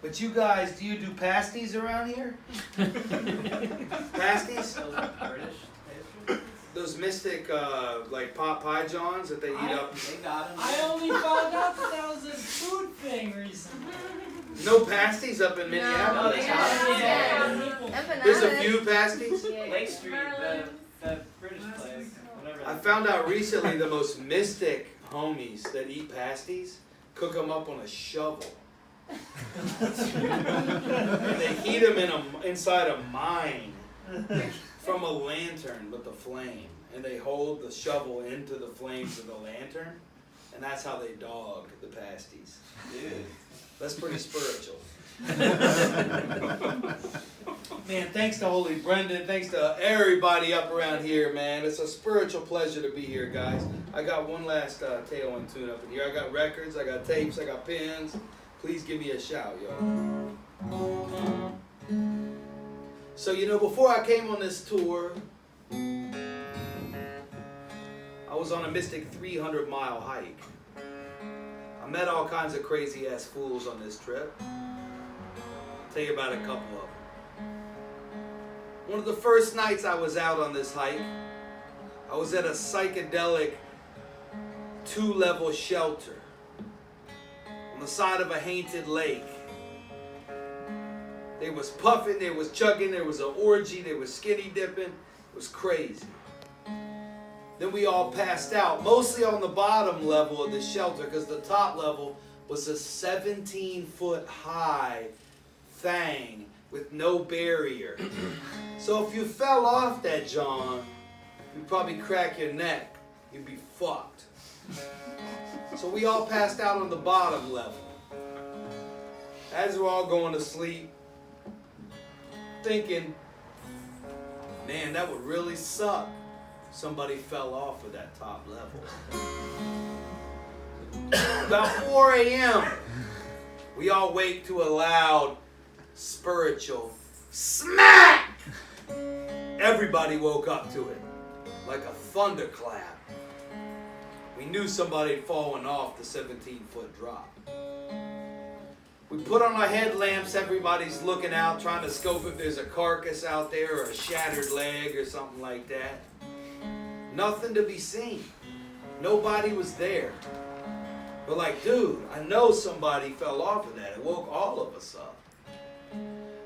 But you guys, do you do pasties around here? Pasties? Those mystic, like pot pie johns that they eat up. They got them. I only found out that was a food thing recently. No pasties up in Minneapolis. No, they got them. There's a few pasties. Lake Street, the British place. Whatever. I found out recently the most mystic homies that eat pasties cook them up on a shovel. And they heat them inside a mine from a lantern with the flame. And they hold the shovel into the flames of the lantern. And that's how they dog the pasties. Dude, that's pretty spiritual. Man, thanks to Holy Brendan. Thanks to everybody up around here, man. It's a spiritual pleasure to be here, guys. I got one last tale and tune up in here. I got records, I got tapes, I got pins. Please give me a shout, y'all. So, you know, before I came on this tour, I was on a mystic 300-mile hike. I met all kinds of crazy-ass fools on this trip. I'll tell you about a couple of them. One of the first nights I was out on this hike, I was at a psychedelic 2-level shelter on the side of a haunted lake. There was puffing, there was chugging, there was an orgy, there was skinny dipping. It was crazy. Then we all passed out, mostly on the bottom level of the shelter, because the top level was a 17-foot high thing with no barrier. So if you fell off that John, you'd probably crack your neck. You'd be fucked. So we all passed out on the bottom level. As we're all going to sleep, thinking, man, that would really suck. Somebody fell off of that top level. About 4 a.m., we all wake to a loud spiritual smack. Everybody woke up to it like a thunderclap. We knew somebody had fallen off the 17-foot drop. We put on our headlamps, everybody's looking out, trying to scope if there's a carcass out there or a shattered leg or something like that. Nothing to be seen. Nobody was there. But like, dude, I know somebody fell off of that. It woke all of us up.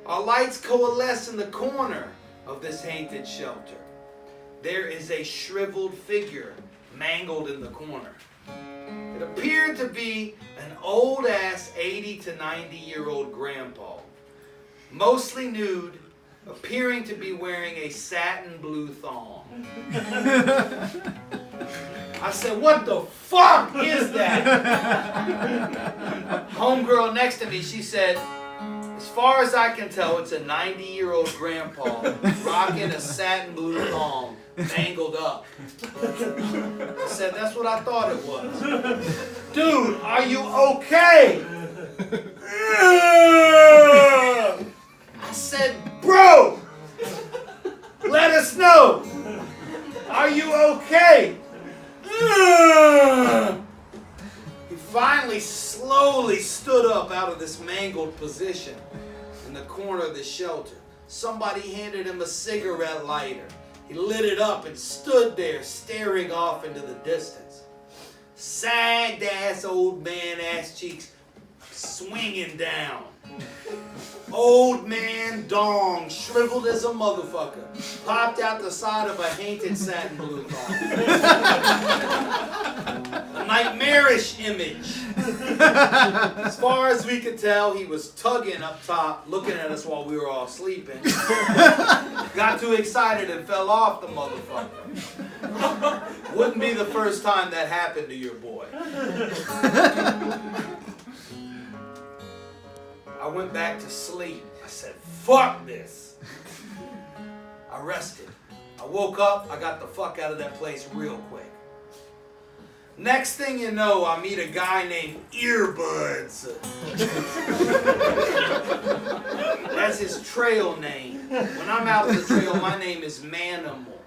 Our lights coalesce in the corner of this haunted shelter. There is a shriveled figure mangled in the corner. It appeared to be an old-ass 80 to 90-year-old grandpa, mostly nude, appearing to be wearing a satin blue thong. I said, what the fuck is that? Homegirl next to me, she said, as far as I can tell, it's a 90-year-old grandpa rocking a satin blue thong, mangled up. I said, that's what I thought it was. Dude, are you okay? I said, bro, let us know. Are you okay? He finally slowly stood up out of this mangled position in the corner of the shelter. Somebody handed him a cigarette lighter. He lit it up and stood there staring off into the distance. Sagged ass old man ass cheeks swinging down. Old man dong, shriveled as a motherfucker, popped out the side of a haunted satin blue thong. A nightmarish image. As far as we could tell, he was tugging up top, looking at us while we were all sleeping. Got too excited and fell off the motherfucker. Wouldn't be the first time that happened to your boy. I went back to sleep. I said, fuck this. I rested. I woke up. I got the fuck out of that place real quick. Next thing you know, I meet a guy named Earbuds. That's his trail name. When I'm out on the trail, my name is Manimal.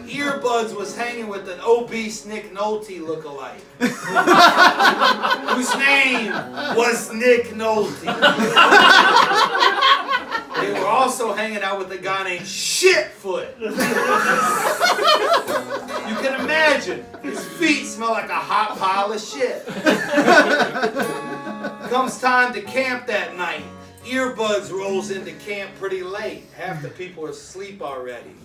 Earbuds was hanging with an obese Nick Nolte lookalike. whose name was Nick Nolte. They were also hanging out with a guy named Shitfoot. You can imagine, his feet smell like a hot pile of shit. Comes time to camp that night. Earbuds rolls into camp pretty late. Half the people are asleep already.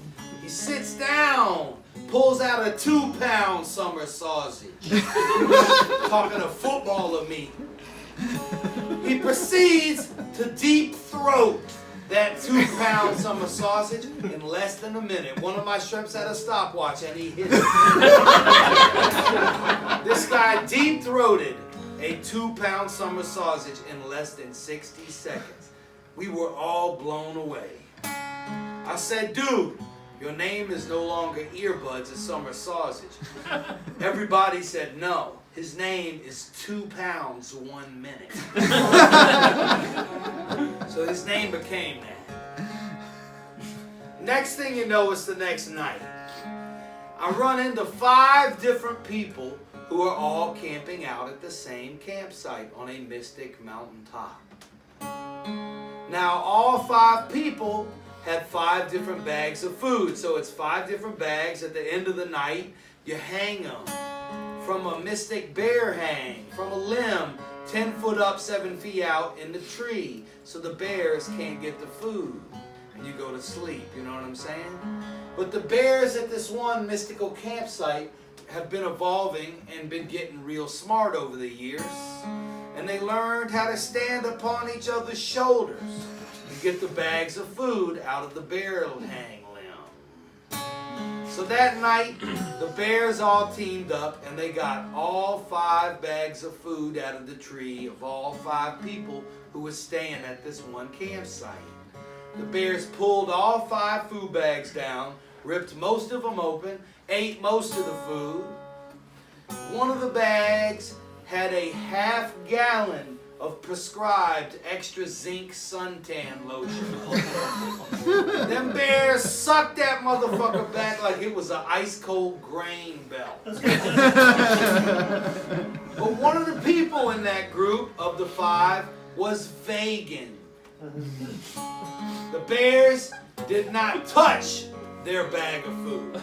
He sits down, pulls out a 2-pound summer sausage. Talking a football of meat. He proceeds to deep throat that 2-pound summer sausage in less than a minute. One of my shrimps had a stopwatch and he hit it. This guy deep throated a 2-pound summer sausage in less than 60 seconds. We were all blown away. I said, dude, your name is no longer Earbuds, it's Summer Sausage. Everybody said no. His name is 2 pounds 1 minute. So his name became that. Next thing you know, it's the next night. I run into 5 different people who are all camping out at the same campsite on a mystic mountaintop. Now, all 5 people had 5 different bags of food. So it's 5 different bags. At the end of the night, you hang them from a mystic bear hang, from a limb 10 foot up, 7 feet out in the tree, so the bears can't get the food. And you go to sleep, you know what I'm saying? But the bears at this one mystical campsite have been evolving and been getting real smart over the years. And they learned how to stand upon each other's shoulders and get the bags of food out of the bear hang limb. So that night, the bears all teamed up and they got all 5 bags of food out of the tree of all 5 people who were staying at this one campsite. The bears pulled all 5 food bags down, ripped most of them open, ate most of the food. One of the bags had a ½ gallon of prescribed extra zinc suntan lotion. Them bears sucked that motherfucker back like it was an ice cold grain belt. But one of the people in that group of the 5 was vegan. The bears did not touch their bag of food.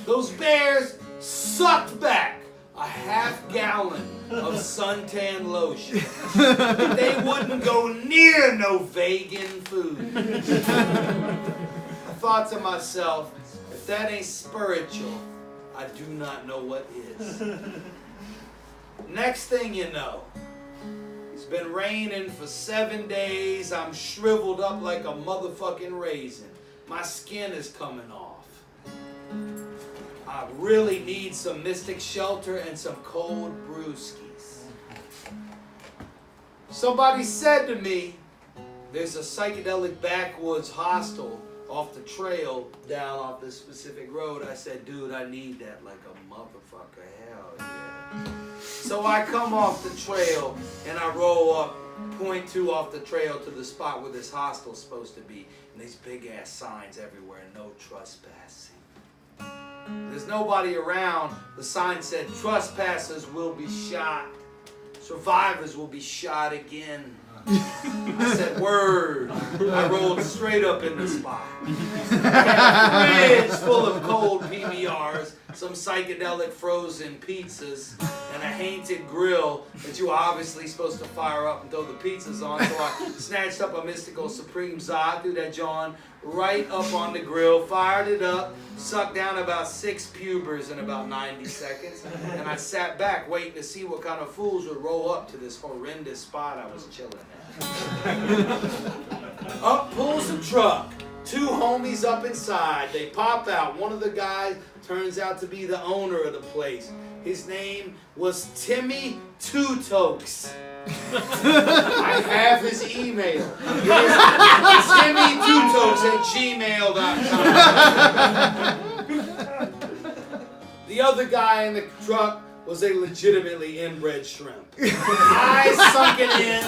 Those bears sucked back a ½ gallon of suntan lotion. They wouldn't go near no vegan food. I thought to myself, if that ain't spiritual, I do not know what is. Next thing you know, it's been raining for 7 days. I'm shriveled up like a motherfucking raisin. My skin is coming off. I really need some mystic shelter and some cold brewskis. Somebody said to me, there's a psychedelic backwoods hostel off the trail down off this specific road. I said, dude, I need that like a motherfucker. Hell yeah. So I come off the trail and I roll up 0.2 off the trail to the spot where this hostel's supposed to be. And these big ass signs everywhere, no trespassing. There's nobody around. The sign said, trespassers will be shot. Survivors will be shot again. I said, word. I rolled straight up in the spot. I got a fridge full of cold PBRs, some psychedelic frozen pizzas, and a haunted grill that you were obviously supposed to fire up and throw the pizzas on. So I snatched up a mystical Supreme Za, threw that John right up on the grill, fired it up, sucked down about 6 pubers in about 90 seconds, and I sat back waiting to see what kind of fools would roll up to this horrendous spot I was chilling at. Up pulls the truck. 2 homies up inside. They pop out. One of the guys turns out to be the owner of the place. His name was Timmy Two-Tokes. I have his email. It is TimmyTwoTokes@gmail.com. The other guy in the truck was a legitimately inbred shrimp. Eyes sunken in.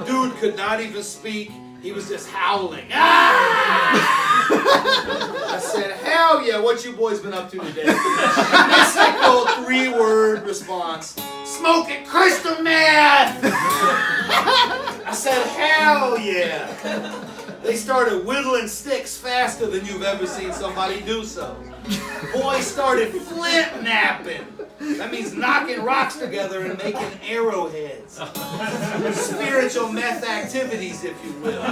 Dude could not even speak. He was just howling. Ah! I said, hell yeah, what you boys been up to today? Mystical 3-word response. Smoking crystal meth! I said, hell yeah. They started whittling sticks faster than you've ever seen somebody do so. Boys started flint napping. That means knocking rocks together and making arrowheads. Spiritual meth activities, if you will.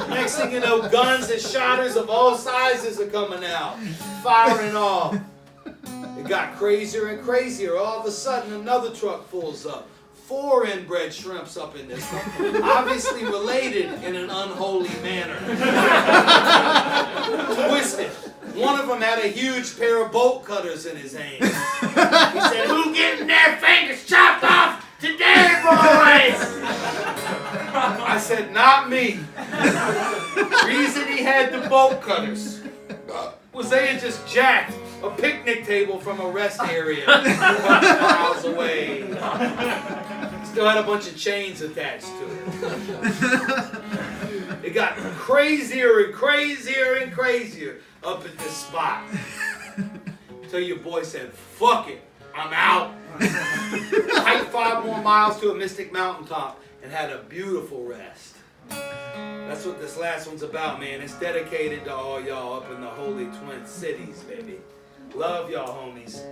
Next thing you know, guns and shotters of all sizes are coming out, firing off. It got crazier and crazier. All of a sudden, another truck pulls up. 4 inbred shrimps up in this one, obviously related in an unholy manner. Twisted. One of them had a huge pair of bolt cutters in his hand. He said, "Who getting their fingers chopped off today, boys?" I said, "Not me." Reason he had the bolt cutters was they had just jacked a picnic table from a rest area a bunch of miles away. Still had a bunch of chains attached to it. It got crazier and crazier and crazier up at this spot. Until your boy said, "Fuck it, I'm out." Hiked 5 more miles to a mystic mountaintop and had a beautiful rest. That's what this last one's about, man. It's dedicated to all y'all up in the Holy Twin Cities, baby. Love y'all, homies.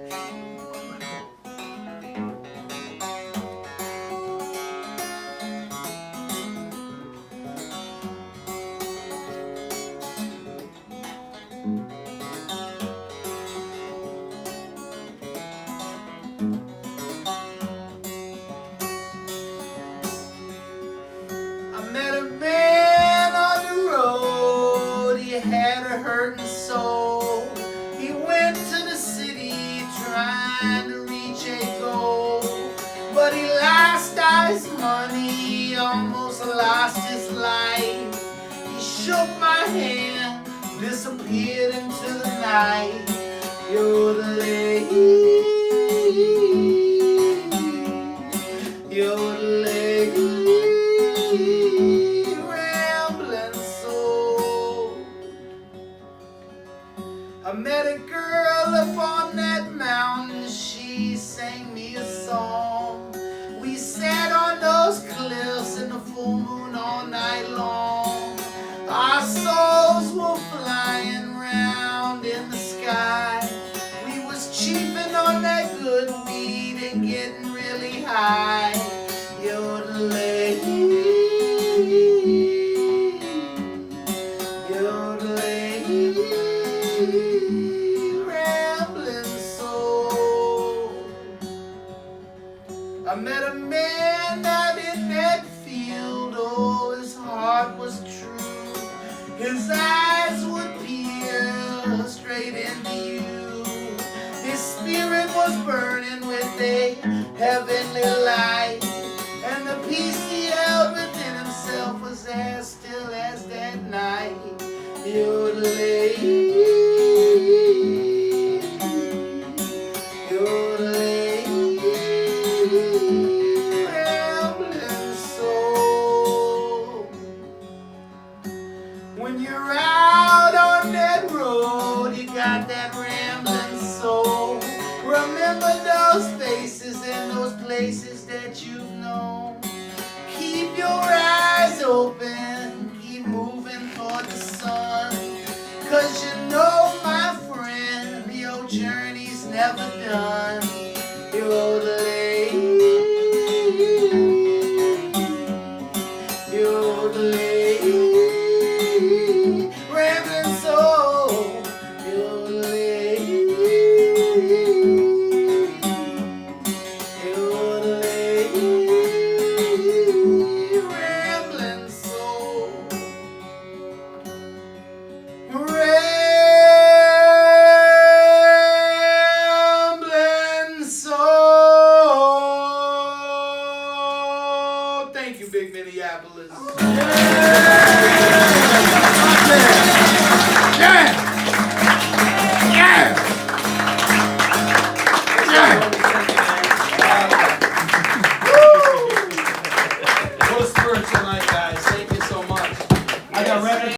I met a man on the road. He had a hurting soul. He went to the city trying to reach a goal, but he lost all his money, almost lost his life. He shook my hand, disappeared into the night. Yodelay, yodelay, rambling soul. I met a girl up on that mountain, she sang me a song. We sat on those cliffs in the full moon all night long. Our souls were flying round in the sky. We was cheaping on that good weed and getting really high. Yodelay, yodelay, rambling soul. I met a man out in that field, oh, his heart was true. His eyes would peer straight into you. His spirit was burning with a heavenly light, and the peace he held within himself was as still as that night. Yodelay, yodelay, rambling soul. When you're out on that road, you got that rambling soul. Remember those faces and those places that you've